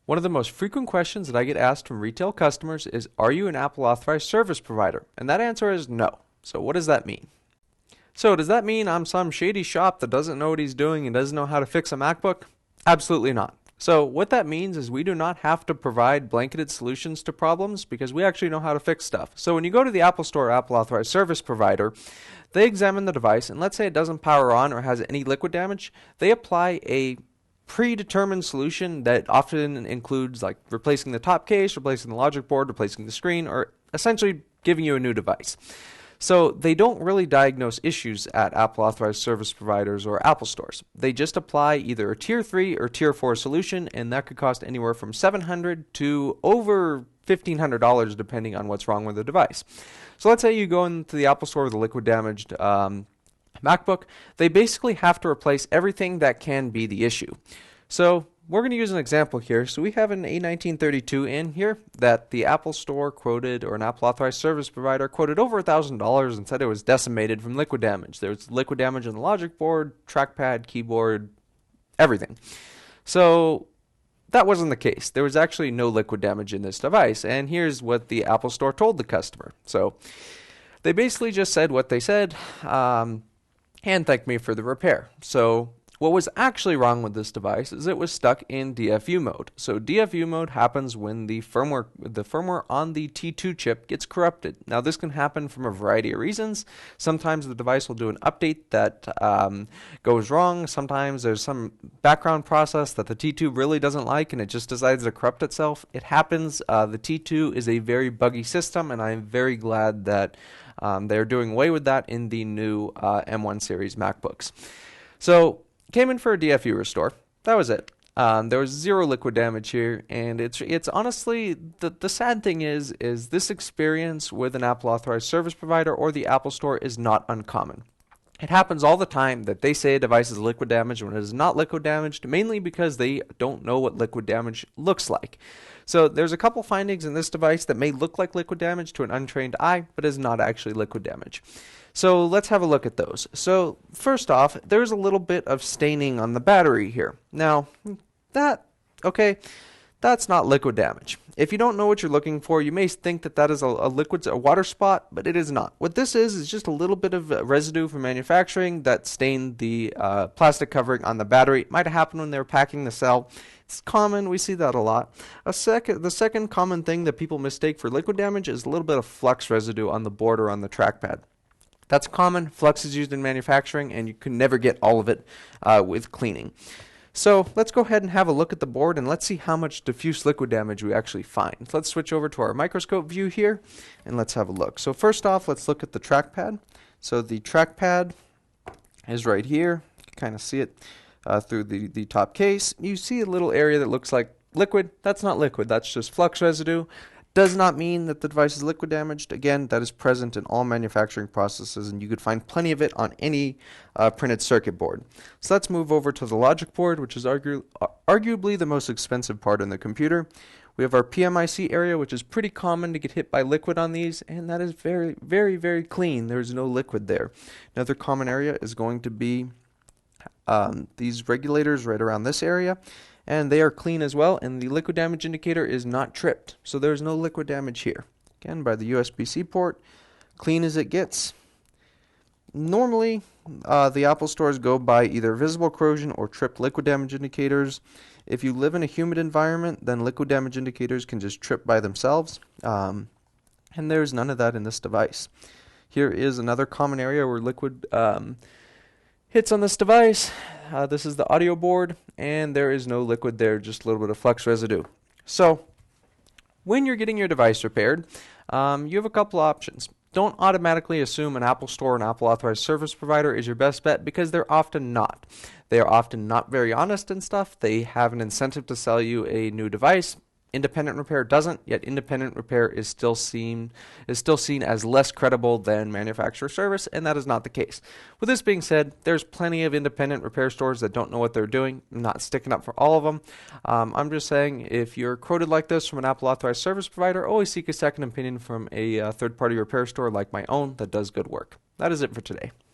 One of the most frequent questions that I get asked from retail customers is, are you an Apple Authorized Service Provider? And that answer is no. So what does that mean? So does that mean I'm some shady shop that doesn't know what he's doing and doesn't know how to fix a MacBook? Absolutely not. So what that means is we do not have to provide blanketed solutions to problems because we actually know how to fix stuff. So when you go to the Apple Store or Apple Authorized Service Provider, they examine the device, and let's say it doesn't power on or has any liquid damage, they apply a predetermined solution that often includes like replacing the top case, replacing the logic board, replacing the screen, or essentially giving you a new device. So they don't really diagnose issues at Apple Authorized Service Providers or Apple stores. They just apply either a Tier 3 or Tier 4 solution, and that could cost anywhere from $700 to over $1,500 depending on what's wrong with the device. So let's say you go into the Apple Store with a liquid damaged MacBook. They basically have to replace everything that can be the issue. So we're going to use an example here. So we have an A1932 in here that the Apple Store quoted, or an Apple Authorized Service Provider quoted over $1,000 and said it was decimated from liquid damage. There was liquid damage on the logic board, trackpad, keyboard, everything. So that wasn't the case. There was actually no liquid damage in this device, and here's what the Apple Store told the customer. So they basically just said what they said, and thanked me for the repair. So what was actually wrong with this device is it was stuck in DFU mode. So DFU mode happens when the firmware on the T2 chip gets corrupted. Now this can happen from a variety of reasons. Sometimes the device will do an update that goes wrong. Sometimes there's some background process that the T2 really doesn't like and it just decides to corrupt itself. It happens. The T2 is a very buggy system, and I'm very glad that they're doing away with that in the new M1 series MacBooks. So came in for a DFU restore. That was it. There was zero liquid damage here, and it's honestly the sad thing is this experience with an Apple Authorized Service Provider or the Apple Store is not uncommon. It happens all the time that they say a device is liquid damaged when it is not liquid damaged, mainly because they don't know what liquid damage looks like. So there's a couple findings in this device that may look like liquid damage to an untrained eye, but is not actually liquid damage. So let's have a look at those. So first off, there's a little bit of staining on the battery here. Now, that's not liquid damage. If you don't know what you're looking for, you may think that that is a water spot, but it is not. What this is just a little bit of residue from manufacturing that stained the plastic covering on the battery. It might have happened when they were packing the cell. It's common. We see that a lot. The second common thing that people mistake for liquid damage is a little bit of flux residue on the board or on the trackpad. That's common. Flux is used in manufacturing, and you can never get all of it with cleaning. So let's go ahead and have a look at the board, and let's see how much diffuse liquid damage we actually find. Let's switch over to our microscope view here, and let's have a look. So first off, let's look at the trackpad. So the trackpad is right here. You can kind of see it through the top case. You see a little area that looks like liquid. That's not liquid. That's just flux residue. Does not mean that the device is liquid damaged. Again, that is present in all manufacturing processes, and you could find plenty of it on any printed circuit board. So let's move over to the logic board, which is arguably the most expensive part in the computer. We have our PMIC area, which is pretty common to get hit by liquid on these, and that is very, very, very clean. There's no liquid there. Another common area is going to be these regulators right around this area. And they are clean as well, and the liquid damage indicator is not tripped. So there's no liquid damage here. Again, by the USB-C port, clean as it gets. Normally, the Apple stores go by either visible corrosion or tripped liquid damage indicators. If you live in a humid environment, then liquid damage indicators can just trip by themselves. And there's none of that in this device. Here is another common area where liquid hits on this device. This is the audio board, and there is no liquid there, just a little bit of flux residue. So when you're getting your device repaired, you have a couple options. Don't automatically assume an Apple Store and Apple Authorized Service Provider is your best bet, because they're often not. They are often not very honest and stuff. They have an incentive to sell you a new device. Independent repair doesn't, yet independent repair is still seen as less credible than manufacturer service, and that is not the case. With this being said, there's plenty of independent repair stores that don't know what they're doing. I'm not sticking up for all of them. I'm just saying, if you're quoted like this from an Apple Authorized Service Provider, always seek a second opinion from a third-party repair store like my own that does good work. That is it for today.